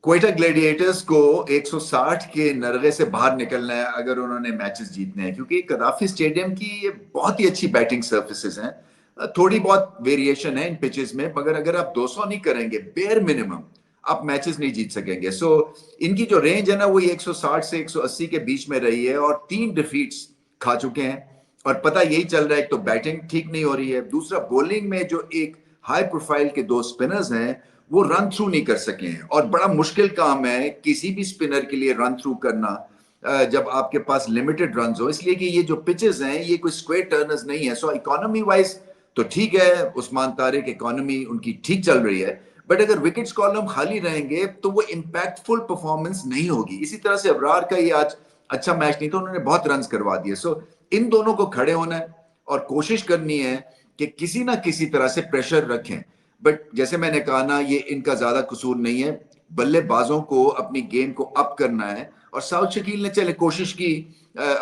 Quetta gladiators کو 160 کے نرغے سے باہر نکلنا ہے اگر انہوں نے میچز جیتنے ہیں، کیونکہ قذافی اسٹیڈیم کی یہ بہت ہی اچھی بیٹنگ سرفیسز ہیں. تھوڑی بہت ویریشن ہے ان پچز میں، مگر اگر آپ 200 نہیں کریں گے بیئر منیمم آپ میچز نہیں جیت سکیں گے. سو ان کی جو رینج ہے نا وہ 160 سے 180 کے بیچ میں رہی ہے، اور 3 ڈیفیٹس کھا چکے ہیں. اور پتہ یہی چل رہا ہے، ایک تو بیٹنگ ٹھیک نہیں ہو رہی ہے، دوسرا بولنگ میں جو ایک ہائی پروفائل کے 2 سپنرز ہیں وہ رن تھرو نہیں کر سکے ہیں، اور بڑا مشکل کام ہے کسی بھی سپنر کے لیے رن تھرو کرنا جب آپ کے پاس لمیٹڈ رنز ہو، اس لیے کہ یہ جو پچز ہیں یہ کوئی اسکوئر ٹرنرز نہیں ہے. سو اکانومی وائز تو ٹھیک ہے، عثمان طارق اکانومی ان کی ٹھیک چل رہی ہے، بٹ اگر وکٹس کالم خالی رہیں گے تو وہ امپیکٹ فل پرفارمنس نہیں ہوگی. اسی طرح سے ابرار کا یہ آج اچھا میچ نہیں تھا، انہوں نے بہت رنز کروا دیے. سو ان دونوں کو کھڑے ہونا ہے اور کوشش کرنی ہے کہ کسی نہ کسی طرح سے پریشر رکھیں. بٹ جیسے میں نے کہا نا، یہ ان کا زیادہ قصور نہیں ہے، بلے بازوں کو اپنی گیم کو اپ کرنا ہے. اور ساؤتھ شکیل نے چلے کوشش کی،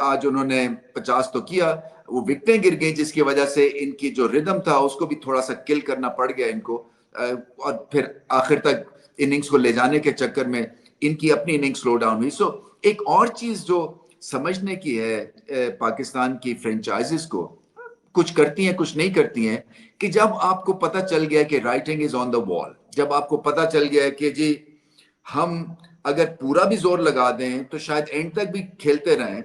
آج انہوں نے 50 تو کیا، وہ وکٹیں گر گئی جس کی وجہ سے ان کی جو ردم تھا اس کو بھی تھوڑا سا کل کرنا پڑ گیا ان کو. اور پھر آخر تک اننگز کو لے جانے کے چکر میں ان کی اپنی اننگ سلو ڈاؤن ہوئی. سو ایک اور چیز جو سمجھنے کی ہے پاکستان کی فرینچائزز کو، کچھ کرتی ہیں کچھ نہیں کرتی ہیں، کہ جب آپ کو پتہ چل گیا کہ رائٹنگ از آن دا وال، جب آپ کو پتہ چل گیا کہ جی ہم اگر پورا بھی زور لگا دیں تو شاید اینڈ تک بھی کھیلتے رہیں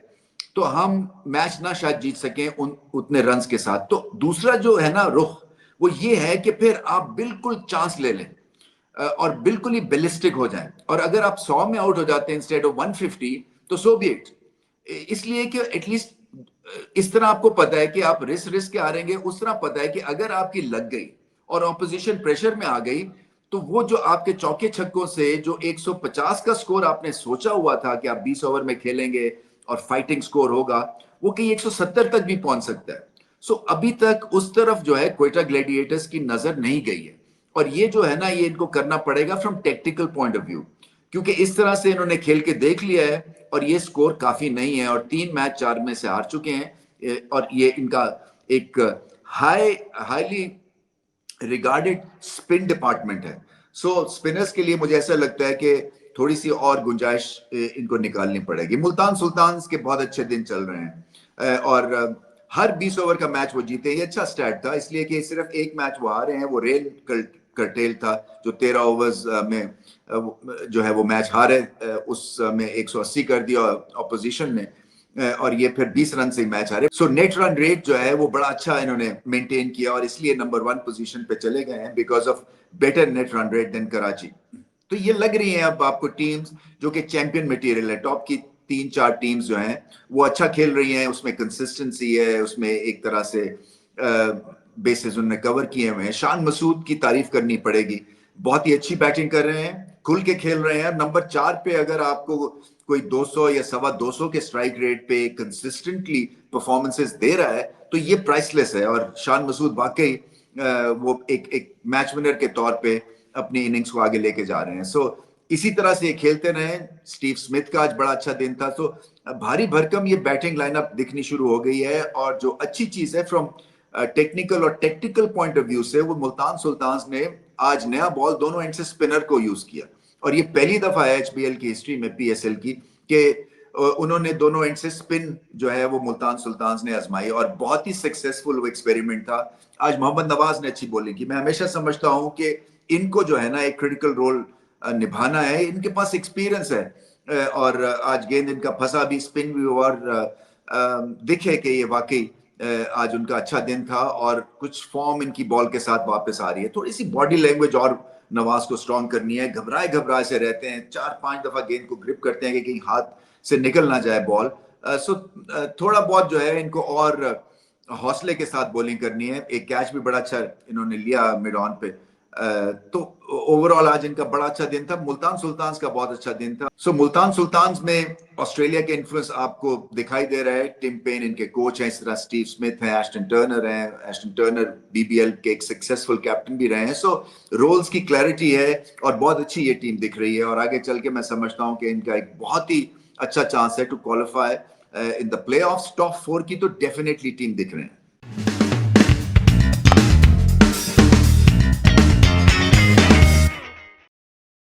تو ہم میچ نہ شاید جیت سکیں اتنے رنز کے ساتھ. تو دوسرا جو ہے نا رخ، وہ یہ ہے کہ پھر آپ بالکل چانس لے لیں اور بالکل ہی بیلسٹک ہو جائیں. اور اگر آپ 100 میں آؤٹ ہو جاتے ہیں انسٹیڈ آف 150 تو سو بی اٹ. اس لیے کہ ایٹ لیسٹ اس طرح آپ کو پتا ہے کہ آپ رسک کے ہاریں گے، اس طرح پتا ہے کہ اگر آپ کی لگ گئی اور اپوزیشن پریشر میں آ گئی تو وہ جو آپ کے چوکے چھکوں سے جو 150 کا سکور آپ نے سوچا ہوا تھا کہ آپ 20 اوور میں کھیلیں گے اور فائٹنگ سکور ہوگا، وہ کہیں 170 تک بھی پہنچ سکتا ہے. سو ابھی تک اس طرف جو ہے کوئٹہ گلیڈیٹرز کی نظر نہیں گئی ہے، اور یہ جو ہے نا یہ ان کو کرنا پڑے گا from tactical point of view, کیونکہ اس طرح سے انہوں نے کھیل کے دیکھ لیا ہے اور یہ سکور کافی نہیں ہے، اور 3 میچ 4 میں سے ہار چکے ہیں. اور یہ ان کا ایک ہائیلی ریگارڈڈ سپن ڈپارٹمنٹ ہے. سو سپنرز کے لیے مجھے ایسا لگتا ہے کہ تھوڑی سی اور گنجائش ان کو نکالنی پڑے گی. ملتان سلطانز کے بہت اچھے دن چل رہے ہیں، اور ہر 20 اوور کا میچ وہ جیتے. یہ اچھا سٹیٹ تھا، اس لیے کہ صرف ایک میچ وہ ہارے ہیں، وہ ریل کرٹیل تھا جو 13 اوورز میں جو ہے وہ میچ ہارے، اس میں 180 کر دیا اپوزیشن نے، اور یہ پھر 20 رن سے میچ ہارے. سو نیٹ رن ریٹ جو ہے وہ بڑا اچھا انہوں نے مینٹین کیا، اور اس لیے نمبر 1 پوزیشن پہ چلے گئے ہیں because of better net run rate than Karachi. تو یہ لگ رہی ہیں اب آپ کو ٹیمز جو کہ چیمپئن مٹیریل ہے. ٹاپ کی 3-4 ٹیمز جو ہیں وہ اچھا کھیل رہی ہیں، اس میں کنسسٹنسی ہے، اس میں ایک طرح سے بیسز انہوں نے کور کیے ہوئے ہیں. شان مسعود کی تعریف کرنی پڑے گی، بہت ہی اچھی بیٹنگ کر رہے ہیں، کھل کے کھیل رہے ہیں. نمبر 4 پہ اگر آپ کو کوئی 200 یا 250 کے سٹرائک ریٹ پہ کنسسٹنٹلی پرفارمنسز دے رہا ہے تو یہ پرائس لیس ہے. اور شان مسعود واقعی وہ ایک میچ ونر کے طور پہ اپنی اننگز کو آگے لے کے جا رہے ہیں. سو اسی طرح سے کھیلتے رہیں. سٹیو سمتھ کا آج بڑا اچھا دن تھا. سو بھاری بھرکم یہ بیٹنگ لائن اپ دکھنی شروع ہو گئی ہے، اور جو اچھی چیز ہے فرام ٹیکنیکل اور ٹیکٹیکل پوائنٹ آف ویو سے، وہ ملتان سلطانز نے آج نیا بال دونوں اینڈ سے سپنر کو یوز کیا. اور یہ پہلی دفعہ ہے ایچ بی ایل کی ہسٹری میں، پی ایس ایل کی، کہ انہوں نے دونوں اینڈ سے سپن جو ہے وہ ملتان سلطانز نے آزمائی، اور بہت ہی سکسیسفل وہ ایکسپیریمنٹ تھا. آج محمد نواز نے اچھی بولنگ کی. میں ہمیشہ سمجھتا ہوں کہ ان کو جو ہے نا ایک کریٹیکل رول نبھانا ہے، ان کے پاس ایکسپیرینس ہے، اور آج گیند ان کا پھنسا بھی، سپن بھی، اور دکھے کہ یہ واقعی آج ان کا اچھا دن تھا، اور کچھ فارم ان کی بال کے ساتھ واپس آ رہی ہے. تھوڑی سی باڈی لینگویج اور نواز کو سٹرونگ کرنی ہے. گھبرائے سے رہتے ہیں، 4-5 دفعہ گیند کو گرپ کرتے ہیں کہ کہیں ہاتھ سے نکل نہ جائے بال. سو تھوڑا بہت جو ہے ان کو اور حوصلے کے ساتھ بولنگ کرنی ہے. ایک کیچ بھی بڑا اچھا انہوں نے لیا مڈ آن پہ. تو اوورآل آج ان کا بڑا اچھا دن تھا. ملتان سلطانز کا بہت اچھا دن تھا. سو ملتان سلطانز میں آسٹریلیا کے انفلوئنس آپ کو دکھائی دے رہا ہے. ٹم پین ان کے کوچ ہیں، اس طرح سٹیو سمتھ ہیں، ایشٹن ٹرنر ہیں. ایشٹن ٹرنر بی بی ایل کے ایک سکسیسفل کیپٹن بھی رہے ہیں. سو رولز کی کلیئرٹی ہے اور بہت اچھی یہ ٹیم دکھ رہی ہے، اور آگے چل کے میں سمجھتا ہوں کہ ان کا ایک بہت ہی اچھا چانس ہے to qualify in the playoffs. Top 4 کی تو ڈیفینیٹلی ٹیم دکھ رہے ہیں.